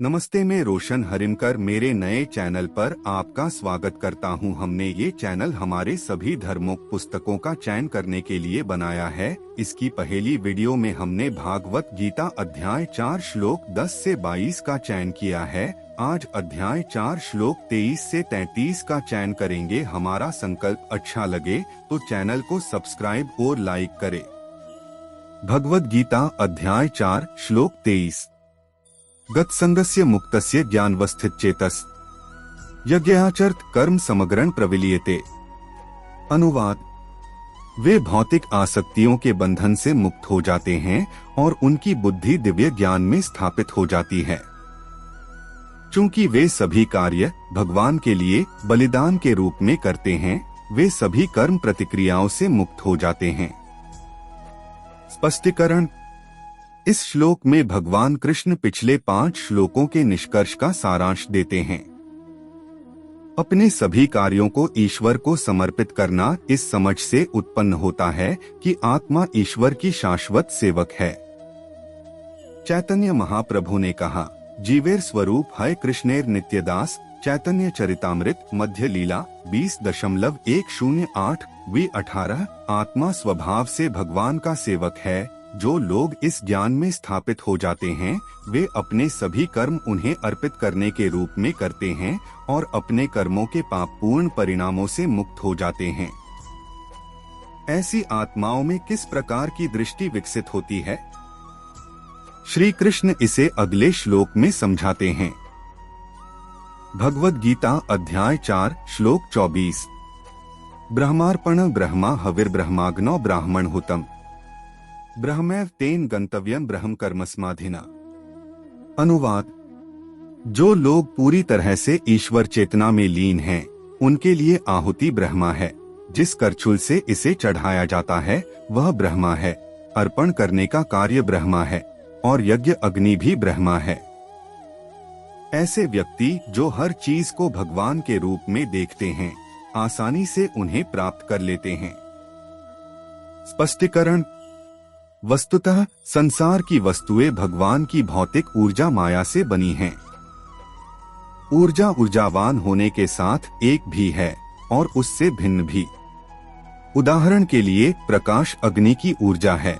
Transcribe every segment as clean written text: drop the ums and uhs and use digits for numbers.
नमस्ते, मैं रोशन हरिमकर मेरे नए चैनल पर आपका स्वागत करता हूं। हमने ये चैनल हमारे सभी धर्मोक पुस्तकों का चयन करने के लिए बनाया है। इसकी पहली वीडियो में हमने भागवत गीता अध्याय 4 श्लोक 10 से 22 का चयन किया है। आज अध्याय 4 श्लोक 23 से 33 का चयन करेंगे। हमारा संकल्प अच्छा लगे तो चैनल को सब्सक्राइब और लाइक करें। भगवद गीता अध्याय 4 श्लोक 23। गतसंगस्य मुक्तस्य ज्ञानवस्थित चेतस यज्ञाचर्त कर्म समग्रण प्रविलीयते। अनुवाद: वे भौतिक आसक्तियों के बंधन से मुक्त हो जाते हैं और उनकी बुद्धि दिव्य ज्ञान में स्थापित हो जाती है। चूंकि वे सभी कार्य भगवान के लिए बलिदान के रूप में करते हैं, वे सभी कर्म प्रतिक्रियाओं से मुक्त हो जाते हैं। स्पष्टीकरण: इस श्लोक में भगवान कृष्ण पिछले 5 श्लोकों के निष्कर्ष का सारांश देते हैं। अपने सभी कार्यों को ईश्वर को समर्पित करना इस समझ से उत्पन्न होता है कि आत्मा ईश्वर की शाश्वत सेवक है। चैतन्य महाप्रभु ने कहा, जीवेर स्वरूप है कृष्णेर नित्यदास। चैतन्य चरितामृत मध्य लीला 20.108 वी 18। आत्मा स्वभाव से भगवान का सेवक है। जो लोग इस ज्ञान में स्थापित हो जाते हैं, वे अपने सभी कर्म उन्हें अर्पित करने के रूप में करते हैं और अपने कर्मों के पापपूर्ण परिणामों से मुक्त हो जाते हैं। ऐसी आत्माओं में किस प्रकार की दृष्टि विकसित होती है? श्री कृष्ण इसे अगले श्लोक में समझाते हैं। भगवद गीता अध्याय 4 श्लोक 24। ब्रह्मार्पण ब्रह्मा हविर्ब्रह्माग्नो ब्राह्मण हुतम ब्रह्मैव तेन गंतव्यम ब्रह्म कर्मस्माधिना। अनुवाद: जो लोग पूरी तरह से ईश्वर चेतना में लीन हैं, उनके लिए आहुति ब्रह्मा है। जिस करछुल से इसे चढ़ाया जाता है वह ब्रह्मा है। अर्पण करने का कार्य ब्रह्मा है और यज्ञ अग्नि भी ब्रह्मा है। ऐसे व्यक्ति जो हर चीज को भगवान के रूप में देखते हैं, आसानी से उन्हें प्राप्त कर लेते हैं। स्पष्टीकरण: वस्तुतः संसार की वस्तुएं भगवान की भौतिक ऊर्जा माया से बनी हैं। ऊर्जा ऊर्जावान होने के साथ एक भी है और उससे भिन्न भी। उदाहरण के लिए प्रकाश अग्नि की ऊर्जा है।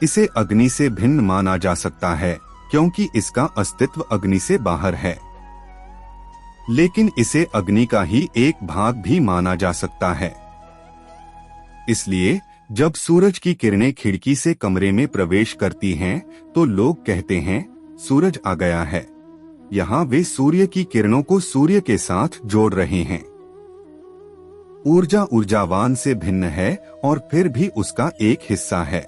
इसे अग्नि से भिन्न माना जा सकता है क्योंकि इसका अस्तित्व अग्नि से बाहर है, लेकिन इसे अग्नि का ही एक भाग भी माना जा सकता है। इसलिए जब सूरज की किरणें खिड़की से कमरे में प्रवेश करती हैं, तो लोग कहते हैं, सूरज आ गया है। यहाँ वे सूर्य की किरणों को सूर्य के साथ जोड़ रहे हैं। ऊर्जा ऊर्जावान से भिन्न है और फिर भी उसका एक हिस्सा है।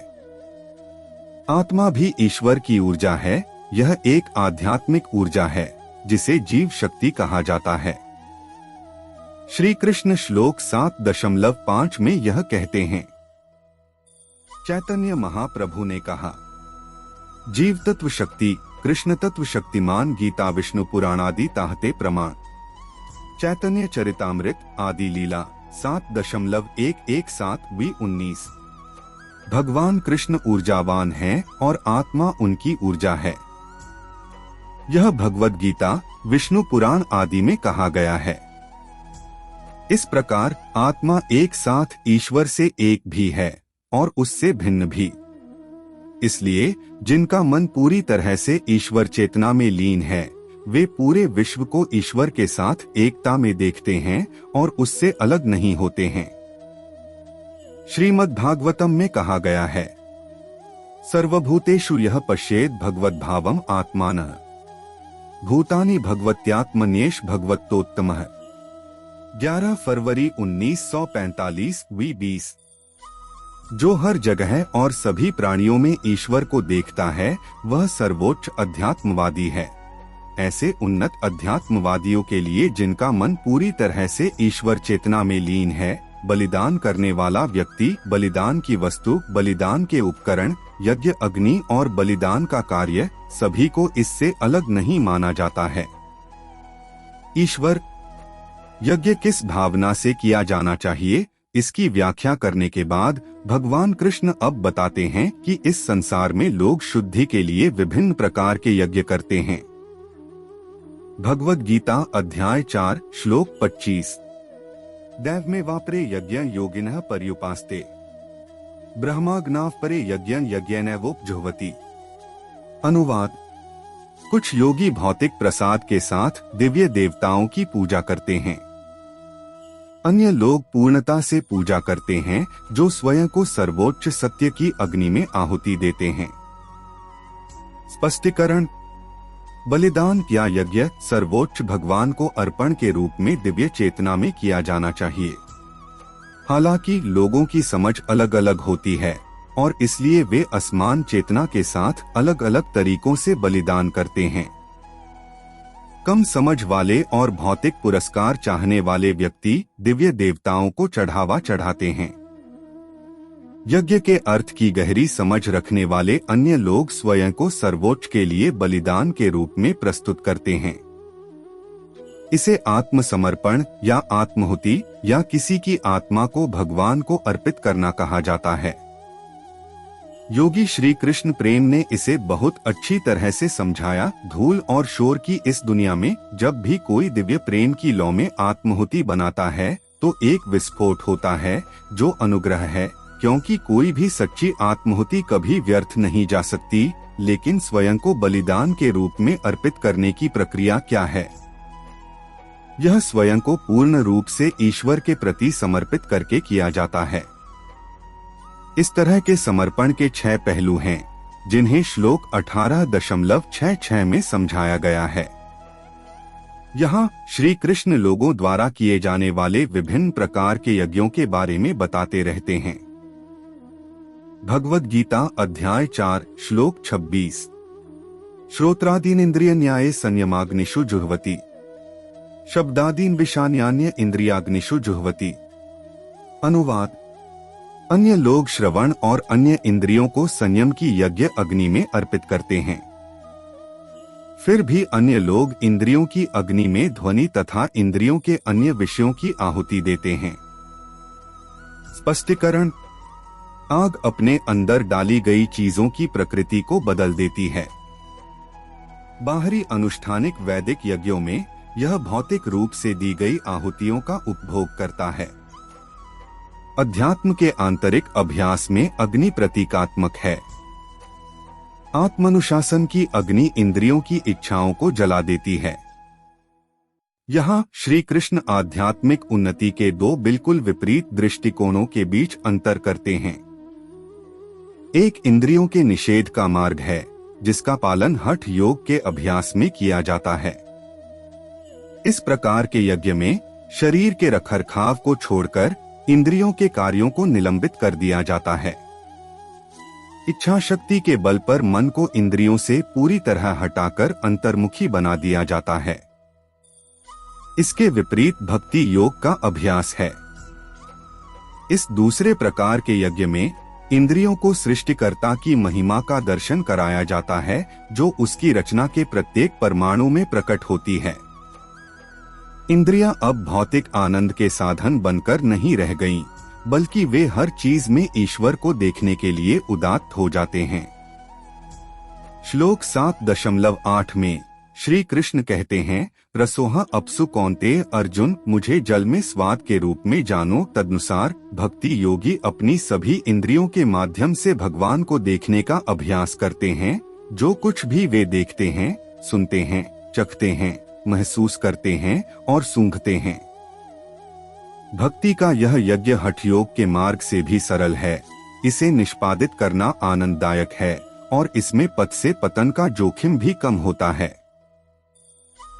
आत्मा भी ईश्वर की ऊर्जा है। यह एक आध्यात्मिक ऊर्जा है जिसे जीव शक्ति कहा जाता है। श्री कृष्ण श्लोक 7.5 में यह कहते हैं। चैतन्य महाप्रभु ने कहा, जीव तत्व शक्ति कृष्ण तत्व शक्तिमान गीता विष्णु पुराण आदि ताहते प्रमाण। चैतन्य चरितामृत आदि लीला 7.117 वी 19। भगवान कृष्ण ऊर्जावान हैं और आत्मा उनकी ऊर्जा है। यह भगवद गीता विष्णु पुराण आदि में कहा गया है। इस प्रकार आत्मा एक साथ ईश्वर से एक भी है और उससे भिन्न भी। इसलिए जिनका मन पूरी तरह से ईश्वर चेतना में लीन है, वे पूरे विश्व को ईश्वर के साथ एकता में देखते हैं और उससे अलग नहीं होते हैं। श्रीमद् भागवतम में कहा गया है, सर्वभूतेषु यः पश्येत् भगवद्भावम् आत्मानः भूतानि भगवत्यात्मन्येष भगवत्तोत्तमः। 11 फरवरी 1945 वी 20। जो हर जगह और सभी प्राणियों में ईश्वर को देखता है, वह सर्वोच्च अध्यात्मवादी है। ऐसे उन्नत अध्यात्मवादियों के लिए जिनका मन पूरी तरह से ईश्वर चेतना में लीन है, बलिदान करने वाला व्यक्ति, बलिदान की वस्तु, बलिदान के उपकरण, यज्ञ अग्नि और बलिदान का कार्य, सभी को इससे अलग नहीं माना जाता है। ईश्वर यज्ञ किस भावना से किया जाना चाहिए? इसकी व्याख्या करने के बाद भगवान कृष्ण अब बताते हैं कि इस संसार में लोग शुद्धि के लिए विभिन्न प्रकार के यज्ञ करते हैं। भगवद गीता अध्याय 4 श्लोक 25। दैव में वापरे यज्ञ योगिनः पर्युपास्ते ब्रह्माग्नाव परे यज्ञ यज्ञैनैवोपजुह्वति। अनुवाद: कुछ योगी भौतिक प्रसाद के साथ दिव्य देवताओं की पूजा करते हैं। अन्य लोग पूर्णता से पूजा करते हैं, जो स्वयं को सर्वोच्च सत्य की अग्नि में आहुति देते हैं। स्पष्टीकरण: बलिदान या यज्ञ सर्वोच्च भगवान को अर्पण के रूप में दिव्य चेतना में किया जाना चाहिए। हालांकि लोगों की समझ अलग अलग होती है और इसलिए वे असमान चेतना के साथ अलग अलग तरीकों से बलिदान करते हैं। कम समझ वाले और भौतिक पुरस्कार चाहने वाले व्यक्ति दिव्य देवताओं को चढ़ावा चढ़ाते हैं। यज्ञ के अर्थ की गहरी समझ रखने वाले अन्य लोग स्वयं को सर्वोच्च के लिए बलिदान के रूप में प्रस्तुत करते हैं। इसे आत्मसमर्पण या आत्माहुति या किसी की आत्मा को भगवान को अर्पित करना कहा जाता है। योगी श्री कृष्ण प्रेम ने इसे बहुत अच्छी तरह से समझाया। धूल और शोर की इस दुनिया में जब भी कोई दिव्य प्रेम की लौ में आत्माहुति बनाता है तो एक विस्फोट होता है, जो अनुग्रह है, क्योंकि कोई भी सच्ची आत्माहुति कभी व्यर्थ नहीं जा सकती। लेकिन स्वयं को बलिदान के रूप में अर्पित करने की प्रक्रिया क्या है? यह स्वयं को पूर्ण रूप से ईश्वर के प्रति समर्पित करके किया जाता है। इस तरह के समर्पण के 6 पहलू हैं, जिन्हें श्लोक 18.66 में समझाया गया है। यहाँ श्री कृष्ण लोगों द्वारा किए जाने वाले विभिन्न प्रकार के यज्ञों के बारे में बताते रहते हैं। भगवद गीता अध्याय 4 श्लोक 26। श्रोत्रादीन इंद्रिय न्याय संयमाग्निषु जुह्वति शब्दादीन विषान्यान्य इंद्रियाग्निषु जुह्वति। अनुवाद: अन्य लोग श्रवण और अन्य इंद्रियों को संयम की यज्ञ अग्नि में अर्पित करते हैं। फिर भी अन्य लोग इंद्रियों की अग्नि में ध्वनि तथा इंद्रियों के अन्य विषयों की आहुति देते हैं। स्पष्टीकरण: आग अपने अंदर डाली गई चीजों की प्रकृति को बदल देती है। बाहरी अनुष्ठानिक वैदिक यज्ञों में यह भौतिक रूप से दी गई आहुतियों का उपभोग करता है। अध्यात्म के आंतरिक अभ्यास में अग्नि प्रतीकात्मक है। आत्मानुशासन की अग्नि इंद्रियों की इच्छाओं को जला देती है। यहाँ श्री कृष्ण आध्यात्मिक उन्नति के 2 बिल्कुल विपरीत दृष्टिकोणों के बीच अंतर करते हैं। एक इंद्रियों के निषेध का मार्ग है, जिसका पालन हठ योग के अभ्यास में किया जाता है। इस प्रकार के यज्ञ में शरीर के रखरखाव को छोड़कर इंद्रियों के कार्यों को निलंबित कर दिया जाता है। इच्छा शक्ति के बल पर मन को इंद्रियों से पूरी तरह हटाकर अंतर्मुखी बना दिया जाता है। इसके विपरीत भक्ति योग का अभ्यास है। इस दूसरे प्रकार के यज्ञ में इंद्रियों को सृष्टिकर्ता की महिमा का दर्शन कराया जाता है, जो उसकी रचना के प्रत्येक परमाणु में प्रकट होती है। इंद्रियां अब भौतिक आनंद के साधन बनकर नहीं रह गईं, बल्कि वे हर चीज में ईश्वर को देखने के लिए उदात्त हो जाते हैं। श्लोक 7.8 में श्री कृष्ण कहते हैं, रसोह अप्सु कौन्तेय अर्जुन, मुझे जल में स्वाद के रूप में जानो। तदनुसार भक्ति योगी अपनी सभी इंद्रियों के माध्यम से भगवान को देखने का अभ्यास करते हैं। जो कुछ भी वे देखते हैं, सुनते हैं, चखते हैं, महसूस करते हैं और सूंघते हैं। भक्ति का यह यज्ञ हठ योग के मार्ग से भी सरल है। इसे निष्पादित करना आनंददायक है और इसमें पथ से पतन का जोखिम भी कम होता है।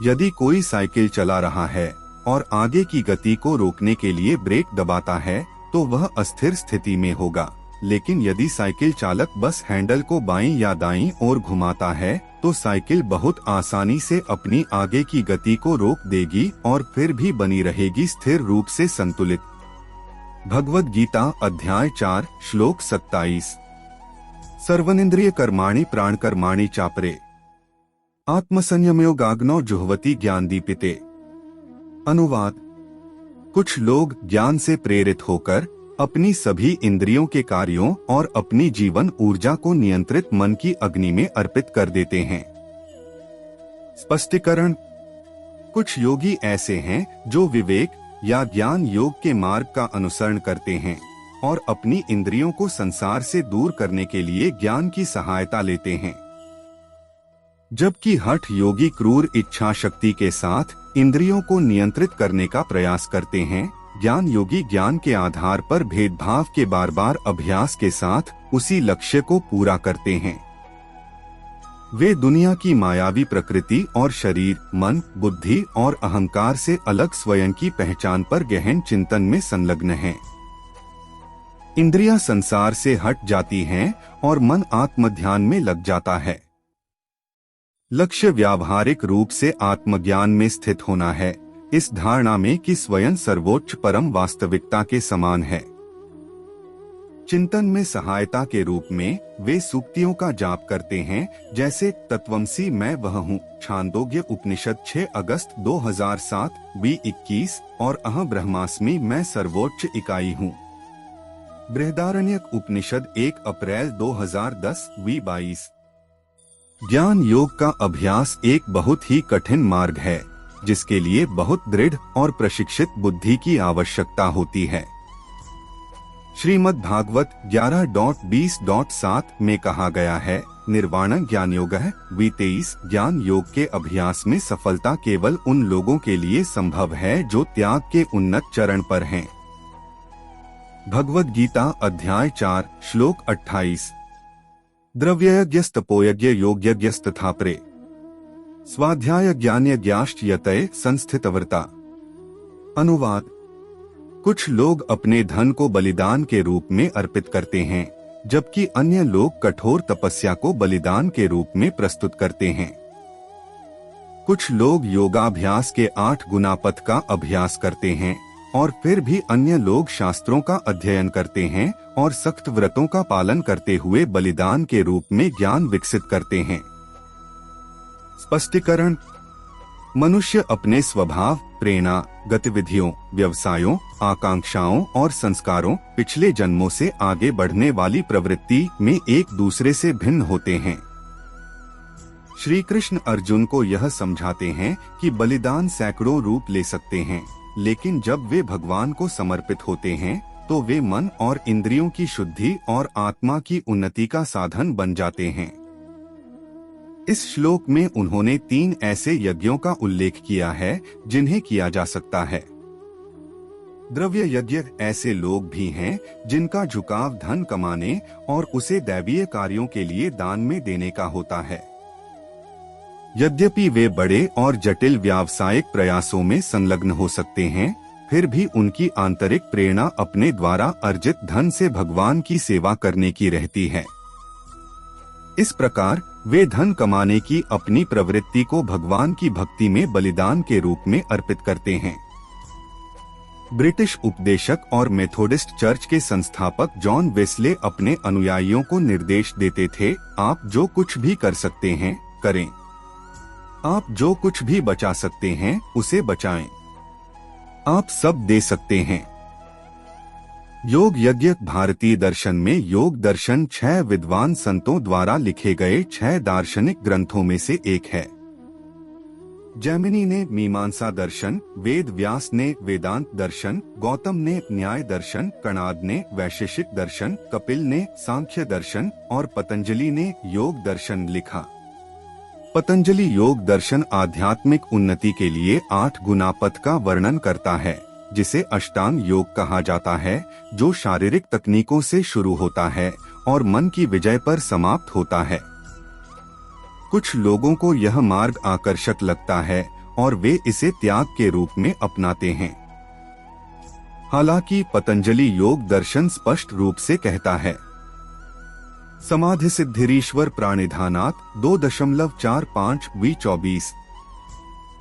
यदि कोई साइकिल चला रहा है और आगे की गति को रोकने के लिए ब्रेक दबाता है तो वह अस्थिर स्थिति में होगा, लेकिन यदि साइकिल चालक बस हैंडल को बाईं या दाईं ओर घुमाता है तो साइकिल बहुत आसानी से अपनी आगे की गति को रोक देगी और फिर भी बनी रहेगी स्थिर रूप से संतुलित। भगवद गीता अध्याय 4 श्लोक 27। सर्वनिंद्रिय कर्माणि प्राण कर्माणि चापरे आत्मसंयमयोगाग्नौ जुह्वति ज्ञान दीपिते। अनुवाद: कुछ लोग ज्ञान से प्रेरित होकर अपनी सभी इंद्रियों के कार्यों और अपनी जीवन ऊर्जा को नियंत्रित मन की अग्नि में अर्पित कर देते हैं। स्पष्टीकरण: कुछ योगी ऐसे हैं जो विवेक या ज्ञान योग के मार्ग का अनुसरण करते हैं और अपनी इंद्रियों को संसार से दूर करने के लिए ज्ञान की सहायता लेते हैं, जबकि हठ योगी क्रूर इच्छा शक्ति के साथ इंद्रियों को नियंत्रित करने का प्रयास करते हैं। ज्ञान योगी ज्ञान के आधार पर भेदभाव के बार बार अभ्यास के साथ उसी लक्ष्य को पूरा करते हैं। वे दुनिया की मायावी प्रकृति और शरीर, मन, बुद्धि और अहंकार से अलग स्वयं की पहचान पर गहन चिंतन में संलग्न हैं। इंद्रियां संसार से हट जाती हैं और मन आत्मध्यान में लग जाता है। लक्ष्य व्यावहारिक रूप से आत्मज्ञान में स्थित होना है, इस धारणा में कि स्वयं सर्वोच्च परम वास्तविकता के समान है। चिंतन में सहायता के रूप में वे सूक्तियों का जाप करते हैं, जैसे तत्वमसी मैं वह हूँ, छांदोग्य उपनिषद 6 अगस्त 2007 B21 और अहं ब्रह्मास्मि मैं सर्वोच्च इकाई हूँ, बृहदारण्यक उपनिषद 1 अप्रैल 2010 B22। ज्ञान योग का अभ्यास एक बहुत ही कठिन मार्ग है, जिसके लिए बहुत दृढ़ और प्रशिक्षित बुद्धि की आवश्यकता होती है। श्रीमद् भागवत 11.20.7 में कहा गया है, निर्वाण ज्ञान योग है। V23 ज्ञान योग के अभ्यास में सफलता केवल उन लोगों के लिए संभव है जो त्याग के उन्नत चरण पर हैं। भगवद गीता अध्याय 4 श्लोक 28। द्रव्ययज्ञस्तपोयज्ञ योग्यज्ञस्तथा प्रे स्वाध्याय ज्ञानयज्ञाश्च यतये संस्थितव्रता। अनुवाद: कुछ लोग अपने धन को बलिदान के रूप में अर्पित करते हैं, जबकि अन्य लोग कठोर तपस्या को बलिदान के रूप में प्रस्तुत करते हैं। कुछ लोग योगाभ्यास के 8 गुना पथ का अभ्यास करते हैं और फिर भी अन्य लोग शास्त्रों का अध्ययन करते हैं और सख्त व्रतों का पालन करते हुए बलिदान के रूप में ज्ञान विकसित करते हैं। स्पष्टीकरण: मनुष्य अपने स्वभाव, प्रेरणा, गतिविधियों, व्यवसायों, आकांक्षाओं और संस्कारों, पिछले जन्मों से आगे बढ़ने वाली प्रवृत्ति में एक दूसरे से भिन्न होते हैं। श्री कृष्ण अर्जुन को यह समझाते हैं कि बलिदान सैकड़ों रूप ले सकते हैं, लेकिन जब वे भगवान को समर्पित होते हैं तो वे मन और इंद्रियों की शुद्धि और आत्मा की उन्नति का साधन बन जाते हैं। इस श्लोक में उन्होंने 3 ऐसे यज्ञों का उल्लेख किया है जिन्हें किया जा सकता है। द्रव्य यज्ञ ऐसे लोग भी हैं जिनका झुकाव धन कमाने और उसे दैवीय कार्यों के लिए दान में देने का होता है। यद्यपि वे बड़े और जटिल व्यावसायिक प्रयासों में संलग्न हो सकते हैं, फिर भी उनकी आंतरिक प्रेरणा अपने द्वारा अर्जित धन से भगवान की सेवा करने की रहती है। इस प्रकार वे धन कमाने की अपनी प्रवृत्ति को भगवान की भक्ति में बलिदान के रूप में अर्पित करते हैं। ब्रिटिश उपदेशक और मेथोडिस्ट चर्च के संस्थापक जॉन वेस्ले अपने अनुयायियों को निर्देश देते थे, आप जो कुछ भी कर सकते हैं करें, आप जो कुछ भी बचा सकते हैं उसे बचाएं, आप सब दे सकते हैं। योग यज्ञ भारतीय दर्शन में योग दर्शन 6 विद्वान संतों द्वारा लिखे गए 6 दार्शनिक ग्रंथों में से एक है। जैमिनी ने मीमांसा दर्शन, वेद व्यास ने वेदांत दर्शन, गौतम ने न्याय दर्शन, कणाद ने वैशेषिक दर्शन, कपिल ने सांख्य दर्शन और पतंजलि ने योग दर्शन लिखा। पतंजलि योग दर्शन आध्यात्मिक उन्नति के लिए 8 गुना पथ का वर्णन करता है, जिसे अष्टांग योग कहा जाता है, जो शारीरिक तकनीकों से शुरू होता है और मन की विजय पर समाप्त होता है। कुछ लोगों को यह मार्ग आकर्षक लगता है और वे इसे त्याग के रूप में अपनाते हैं। हालांकि पतंजलि योग दर्शन स्पष्ट रूप से कहता है, समाधि सिद्धिरीश्वर प्राणिधानात् 2.45 V24।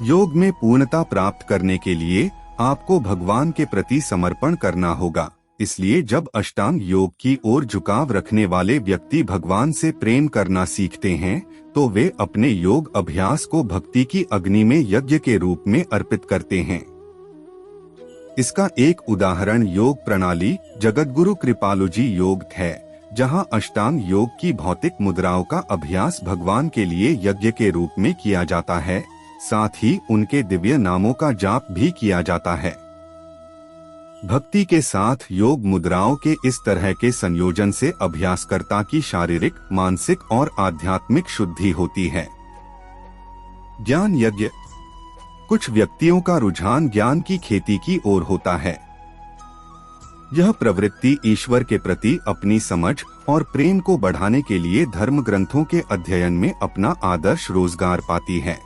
योग में पूर्णता प्राप्त करने के लिए आपको भगवान के प्रति समर्पण करना होगा। इसलिए जब अष्टांग योग की ओर झुकाव रखने वाले व्यक्ति भगवान से प्रेम करना सीखते हैं, तो वे अपने योग अभ्यास को भक्ति की अग्नि में यज्ञ के रूप में अर्पित करते हैं। इसका एक उदाहरण योग प्रणाली जगतगुरु कृपालुजी योग है, जहां अष्टांग योग की भौतिक मुद्राओं का अभ्यास भगवान के लिए यज्ञ के रूप में किया जाता है। साथ ही उनके दिव्य नामों का जाप भी किया जाता है। भक्ति के साथ योग मुद्राओं के इस तरह के संयोजन से अभ्यासकर्ता की शारीरिक, मानसिक और आध्यात्मिक शुद्धि होती है। ज्ञान यज्ञ। कुछ व्यक्तियों का रुझान ज्ञान की खेती की ओर होता है। यह प्रवृत्ति ईश्वर के प्रति अपनी समझ और प्रेम को बढ़ाने के लिए धर्म ग्रंथों के अध्ययन में अपना आदर्श रोजगार पाती है।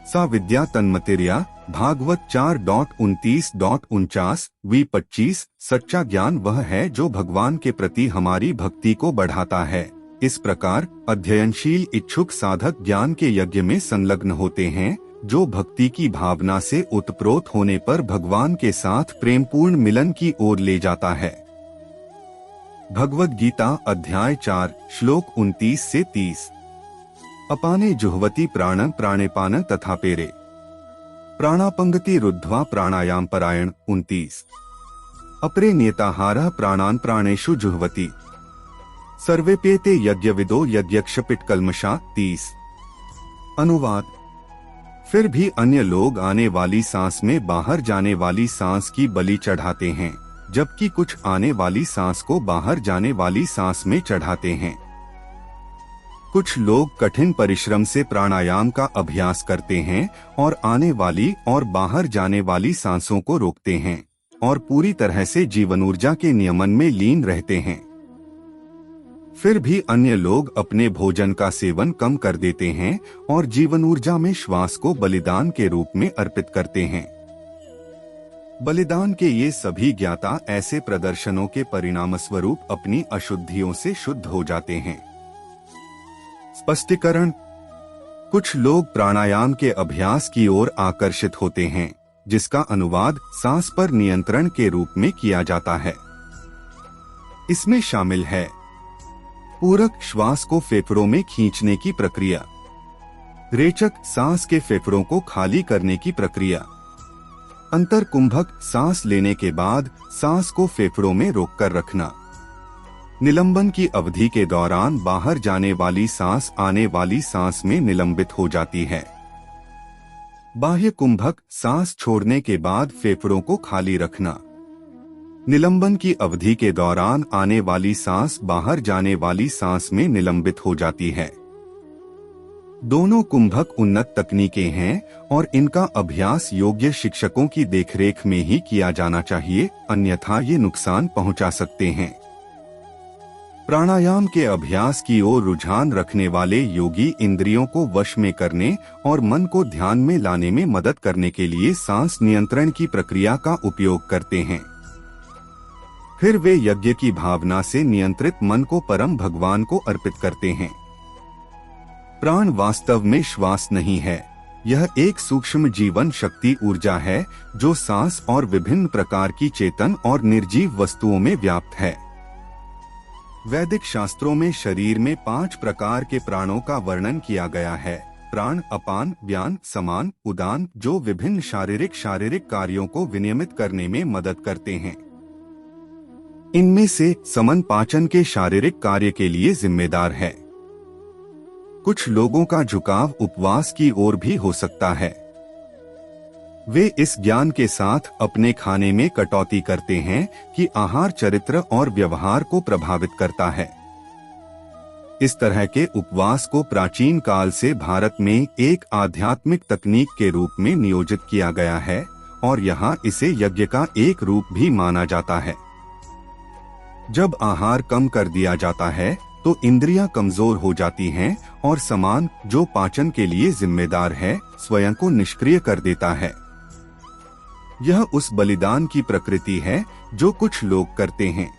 सा विद्या तन्मतिर्या भागवत 4.29.49 V25। सच्चा ज्ञान वह है जो भगवान के प्रति हमारी भक्ति को बढ़ाता है। इस प्रकार अध्ययनशील इच्छुक साधक ज्ञान के यज्ञ में संलग्न होते हैं, जो भक्ति की भावना से उत्प्रोत होने पर भगवान के साथ प्रेमपूर्ण मिलन की ओर ले जाता है। भगवद गीता अध्याय 4 श्लोक 29 से 30। अपाने जुह्वति प्राण प्राणेपान तथा पेरे प्राणापंगति रुद्ध्वा प्राणायाम परायण 29। अपरे नेताहारः प्राणान प्राणेषु जुह्वति सर्वेप्येते यज्ञविदो यज्ञक्षपिटकल्मषा 30। अनुवाद। फिर भी अन्य लोग आने वाली सांस में बाहर जाने वाली सांस की बलि चढ़ाते हैं, जबकि कुछ आने वाली सांस को बाहर जाने वाली सांस में चढ़ाते हैं। कुछ लोग कठिन परिश्रम से प्राणायाम का अभ्यास करते हैं और आने वाली और बाहर जाने वाली सांसों को रोकते हैं और पूरी तरह से जीवन ऊर्जा के नियमन में लीन रहते हैं। फिर भी अन्य लोग अपने भोजन का सेवन कम कर देते हैं और जीवन ऊर्जा में श्वास को बलिदान के रूप में अर्पित करते हैं। बलिदान के ये सभी ज्ञाता ऐसे प्रदर्शनों के परिणामस्वरूप अपनी अशुद्धियों से शुद्ध हो जाते हैं। स्पष्टीकरण। कुछ लोग प्राणायाम के अभ्यास की ओर आकर्षित होते हैं, जिसका अनुवाद सांस पर नियंत्रण के रूप में किया जाता है। इसमें शामिल है पूरक श्वास को फेफड़ों में खींचने की प्रक्रिया, रेचक सांस के फेफड़ों को खाली करने की प्रक्रिया, अंतरकुंभक सांस लेने के बाद सांस को फेफड़ों में रोककर रखना, निलंबन की अवधि के दौरान बाहर जाने वाली सांस आने वाली सांस में निलंबित हो जाती है, बाह्य कुंभक सांस छोड़ने के बाद फेफड़ों को खाली रखना, निलंबन की अवधि के दौरान आने वाली सांस बाहर जाने वाली सांस में निलंबित हो जाती है। दोनों कुंभक उन्नत तकनीकें हैं और इनका अभ्यास योग्य शिक्षकों की देखरेख में ही किया जाना चाहिए, अन्यथा ये नुकसान पहुंचा सकते हैं। प्राणायाम के अभ्यास की ओर रुझान रखने वाले योगी इंद्रियों को वश में करने और मन को ध्यान में लाने में मदद करने के लिए सांस नियंत्रण की प्रक्रिया का उपयोग करते हैं। फिर वे यज्ञ की भावना से नियंत्रित मन को परम भगवान को अर्पित करते हैं। प्राण वास्तव में श्वास नहीं है, यह एक सूक्ष्म जीवन शक्ति ऊर्जा है जो सांस और विभिन्न प्रकार की चेतन और निर्जीव वस्तुओं में व्याप्त है। वैदिक शास्त्रों में शरीर में 5 प्रकार के प्राणों का वर्णन किया गया है। प्राण, अपान, व्यान, समान, उदान, जो विभिन्न शारीरिक कार्यों को विनियमित करने में मदद करते हैं। इनमें से समन पाचन के शारीरिक कार्य के लिए जिम्मेदार है। कुछ लोगों का झुकाव उपवास की ओर भी हो सकता है। वे इस ज्ञान के साथ अपने खाने में कटौती करते हैं कि आहार चरित्र और व्यवहार को प्रभावित करता है। इस तरह के उपवास को प्राचीन काल से भारत में एक आध्यात्मिक तकनीक के रूप में नियोजित किया गया है और यहाँ इसे यज्ञ का एक रूप भी माना जाता है। जब आहार कम कर दिया जाता है तो इंद्रियां कमजोर हो जाती हैं और समान, जो पाचन के लिए जिम्मेदार है, स्वयं को निष्क्रिय कर देता है। यह उस बलिदान की प्रकृति है जो कुछ लोग करते हैं।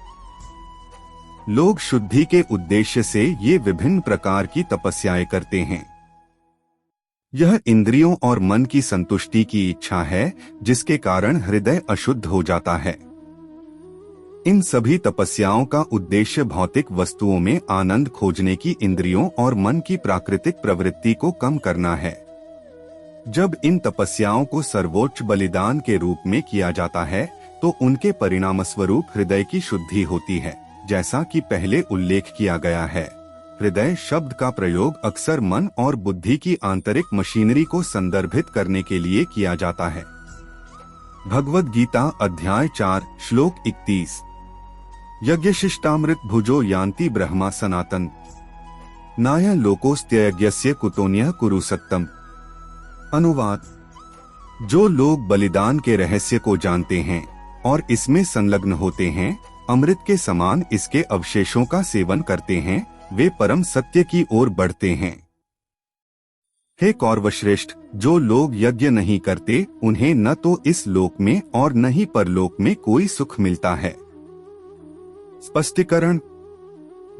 लोग शुद्धि के उद्देश्य से ये विभिन्न प्रकार की तपस्याएं करते हैं। यह इंद्रियों और मन की संतुष्टि की इच्छा है, जिसके कारण हृदय अशुद्ध हो जाता है। इन सभी तपस्याओं का उद्देश्य भौतिक वस्तुओं में आनंद खोजने की इंद्रियों और मन की प्राकृतिक प्रवृत्ति को कम करना है। जब इन तपस्याओं को सर्वोच्च बलिदान के रूप में किया जाता है तो उनके परिणाम स्वरूप हृदय की शुद्धि होती है। जैसा कि पहले उल्लेख किया गया है, हृदय शब्द का प्रयोग अक्सर मन और बुद्धि की आंतरिक मशीनरी को संदर्भित करने के लिए किया जाता है। भगवद गीता अध्याय 4 श्लोक 31। यज्ञशिष्टामृत भुजो यान्ति ब्रह्मा सनातन नाय लोकोस्त्ययज्ञस्य कुतोन्यः कुरु सत्तम। अनुवाद: जो लोग बलिदान के रहस्य को जानते हैं और इसमें संलग्न होते हैं, अमृत के समान इसके अवशेषों का सेवन करते हैं, वे परम सत्य की ओर बढ़ते हैं। हे कौरवश्रेष्ठ, जो लोग यज्ञ नहीं करते उन्हें न तो इस लोक में और न ही परलोक में कोई सुख मिलता है। स्पष्टीकरण: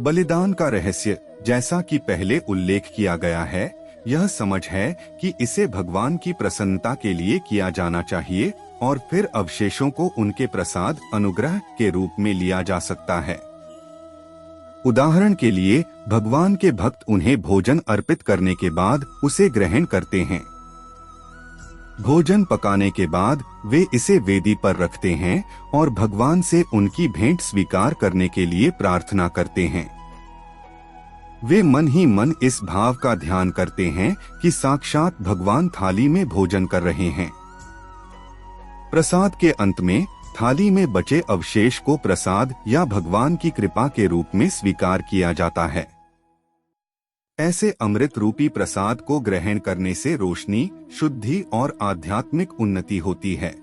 बलिदान का रहस्य, जैसा कि पहले उल्लेख किया गया है, यह समझ है कि इसे भगवान की प्रसन्नता के लिए किया जाना चाहिए और फिर अवशेषों को उनके प्रसाद अनुग्रह के रूप में लिया जा सकता है। उदाहरण के लिए, भगवान के भक्त उन्हें भोजन अर्पित करने के बाद उसे ग्रहण करते हैं। भोजन पकाने के बाद वे इसे वेदी पर रखते हैं और भगवान से उनकी भेंट स्वीकार करने के लिए प्रार्थना करते हैं। वे मन ही मन इस भाव का ध्यान करते हैं कि साक्षात भगवान थाली में भोजन कर रहे हैं। प्रसाद के अंत में थाली में बचे अवशेष को प्रसाद या भगवान की कृपा के रूप में स्वीकार किया जाता है। ऐसे अमृत रूपी प्रसाद को ग्रहण करने से रोशनी, शुद्धि और आध्यात्मिक उन्नति होती है।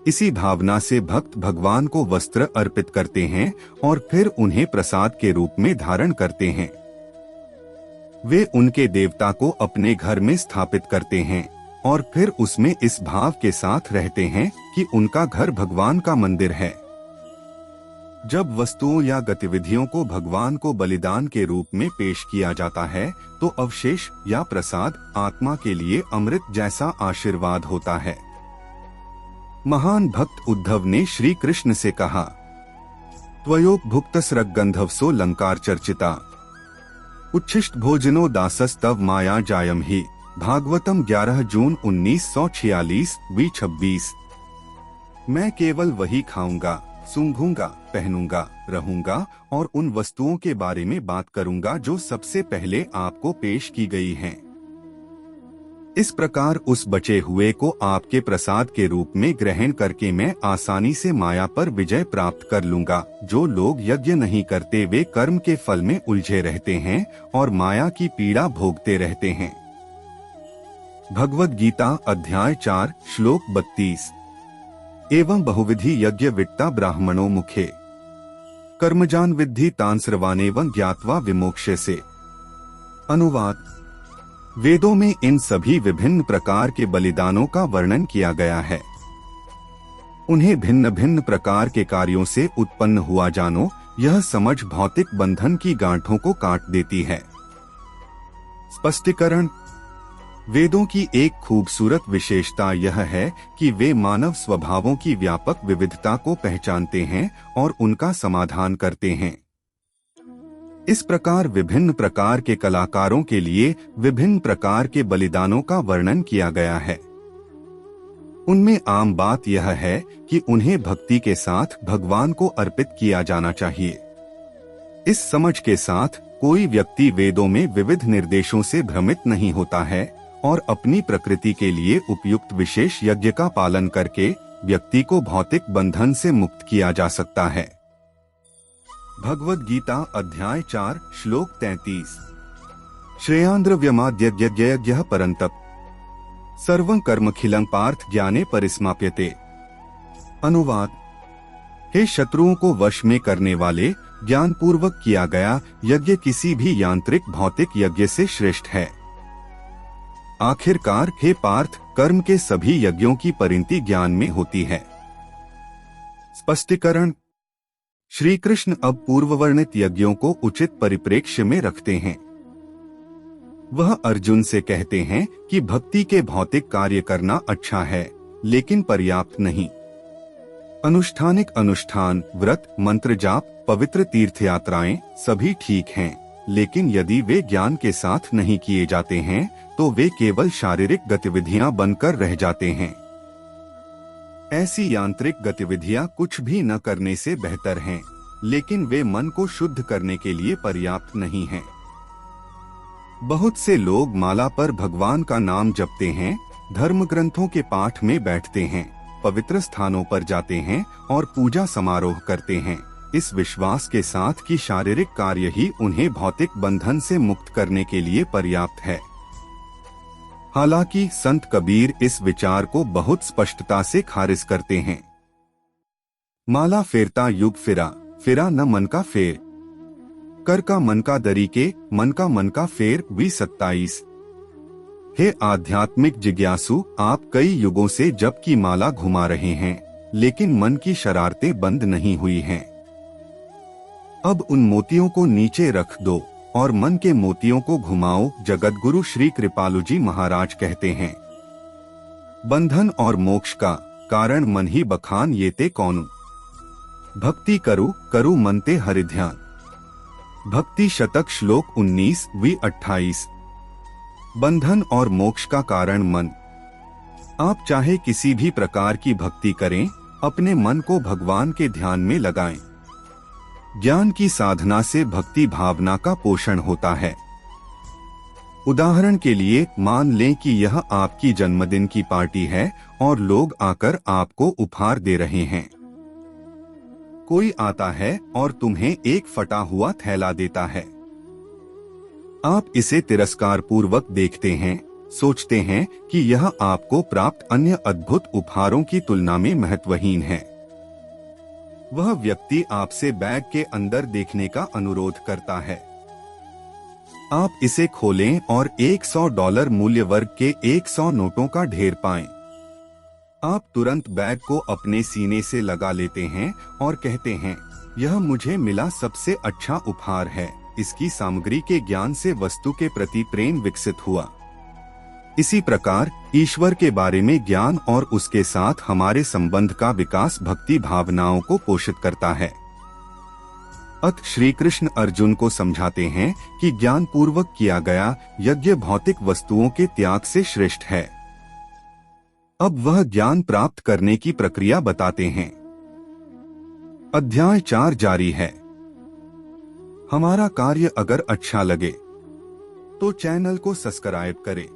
इसी भावना से भक्त भगवान को वस्त्र अर्पित करते हैं और फिर उन्हें प्रसाद के रूप में धारण करते हैं। वे उनके देवता को अपने घर में स्थापित करते हैं और फिर उसमें इस भाव के साथ रहते हैं कि उनका घर भगवान का मंदिर है। जब वस्तुओं या गतिविधियों को भगवान को बलिदान के रूप में पेश किया जाता है तो अवशेष या प्रसाद आत्मा के लिए अमृत जैसा आशीर्वाद होता है। महान भक्त उद्धव ने श्री कृष्ण से कहा, त्वयोपभुक्तस्रग गंधवसो लंकार चर्चिता उच्छिष्ट भोजनो दासस्तव माया जायम ही। भागवतम 11 जून 1946 वी 26। मैं केवल वही खाऊंगा, सूंघूंगा, पहनूंगा, रहूंगा और उन वस्तुओं के बारे में बात करूंगा जो सबसे पहले आपको पेश की गई हैं। इस प्रकार उस बचे हुए को आपके प्रसाद के रूप में ग्रहण करके मैं आसानी से माया पर विजय प्राप्त कर लूंगा। जो लोग यज्ञ नहीं करते वे कर्म के फल में उलझे रहते हैं और माया की पीड़ा भोगते रहते हैं। भगवद गीता अध्याय 4 श्लोक 32। एवं बहुविधि यज्ञ वित्ता ब्राह्मणों मुखे कर्मजान विद्धि तान सर्वानेवं ज्ञात्वा विमोक्ष्य से। अनुवाद: वेदों में इन सभी विभिन्न प्रकार के बलिदानों का वर्णन किया गया है। उन्हें भिन्न भिन्न प्रकार के कार्यों से उत्पन्न हुआ जानो, यह समझ भौतिक बंधन की गांठों को काट देती है। स्पष्टीकरण: वेदों की एक खूबसूरत विशेषता यह है कि वे मानव स्वभावों की व्यापक विविधता को पहचानते हैं और उनका समाधान करते हैं। इस प्रकार विभिन्न प्रकार के कलाकारों के लिए विभिन्न प्रकार के बलिदानों का वर्णन किया गया है। उनमें आम बात यह है कि उन्हें भक्ति के साथ भगवान को अर्पित किया जाना चाहिए। इस समझ के साथ कोई व्यक्ति वेदों में विविध निर्देशों से भ्रमित नहीं होता है और अपनी प्रकृति के लिए उपयुक्त विशेष यज्ञ का पालन करके व्यक्ति को भौतिक बंधन से मुक्त किया जा सकता है। भगवद गीता अध्याय 4 श्लोक 33। श्रेयांद्रव्यमाद्यज्ञयज्ञः परन्तप सर्वं कर्मखिलं पार्थ ज्ञाने परिसमाप्यते। अनुवाद: हे शत्रुओं को वश में करने वाले, ज्ञान पूर्वक किया गया यज्ञ किसी भी यांत्रिक भौतिक यज्ञ से श्रेष्ठ है। आखिरकार हे पार्थ, कर्म के सभी यज्ञों की परिणति ज्ञान में होती है। स्पष्टीकरण: श्री कृष्ण अब पूर्व वर्णित यज्ञों को उचित परिप्रेक्ष्य में रखते हैं। वह अर्जुन से कहते हैं कि भक्ति के भौतिक कार्य करना अच्छा है, लेकिन पर्याप्त नहीं। अनुष्ठानिक अनुष्ठान, व्रत, मंत्र जाप, पवित्र तीर्थयात्राएं सभी ठीक हैं, लेकिन यदि वे ज्ञान के साथ नहीं किए जाते हैं तो वे केवल शारीरिक गतिविधियां बनकर रह जाते हैं। ऐसी यांत्रिक गतिविधियां कुछ भी न करने से बेहतर हैं, लेकिन वे मन को शुद्ध करने के लिए पर्याप्त नहीं हैं। बहुत से लोग माला पर भगवान का नाम जपते हैं, धर्म ग्रंथों के पाठ में बैठते हैं, पवित्र स्थानों पर जाते हैं और पूजा समारोह करते हैं, इस विश्वास के साथ कि शारीरिक कार्य ही उन्हें भौतिक बंधन से मुक्त करने के लिए पर्याप्त है। हालांकि संत कबीर इस विचार को बहुत स्पष्टता से खारिज करते हैं। माला फेरता युग फिरा, फिरा न मन का फेर, कर का मन का दरीके, मन का फेर। 2027। हे आध्यात्मिक जिज्ञासु, आप कई युगों से जप की माला घुमा रहे हैं, लेकिन मन की शरारतें बंद नहीं हुई हैं। अब उन मोतियों को नीचे रख दो और मन के मोतियों को घुमाओ। जगतगुरु श्री कृपालु जी महाराज कहते हैं, बंधन और मोक्ष का कारण मन ही बखान ये ते कौनु, भक्ति करु करु मनते हरि ध्यान। भक्ति शतक श्लोक 19-28। बंधन और मोक्ष का कारण मन। आप चाहे किसी भी प्रकार की भक्ति करें, अपने मन को भगवान के ध्यान में लगाएं। ज्ञान की साधना से भक्ति भावना का पोषण होता है। उदाहरण के लिए मान लें कि यह आपकी जन्मदिन की पार्टी है और लोग आकर आपको उपहार दे रहे हैं। कोई आता है और तुम्हें एक फटा हुआ थैला देता है। आप इसे तिरस्कार पूर्वक देखते हैं, सोचते हैं कि यह आपको प्राप्त अन्य अद्भुत उपहारों की तुलना में महत्वहीन है। वह व्यक्ति आपसे बैग के अंदर देखने का अनुरोध करता है। आप इसे खोलें और $100 मूल्य वर्ग के 100 नोटों का ढेर पाएं। आप तुरंत बैग को अपने सीने से लगा लेते हैं और कहते हैं, यह मुझे मिला सबसे अच्छा उपहार है। इसकी सामग्री के ज्ञान से वस्तु के प्रति प्रेम विकसित हुआ। इसी प्रकार ईश्वर के बारे में ज्ञान और उसके साथ हमारे संबंध का विकास भक्ति भावनाओं को पोषित करता है। अत श्री कृष्ण अर्जुन को समझाते हैं कि ज्ञान पूर्वक किया गया यज्ञ भौतिक वस्तुओं के त्याग से श्रेष्ठ है। अब वह ज्ञान प्राप्त करने की प्रक्रिया बताते हैं। अध्याय 4 जारी है। हमारा कार्य अगर अच्छा लगे तो चैनल को सब्सक्राइब करें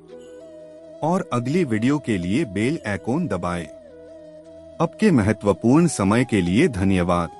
और अगली वीडियो के लिए बेल आइकॉन दबाएं। आपके महत्वपूर्ण समय के लिए धन्यवाद।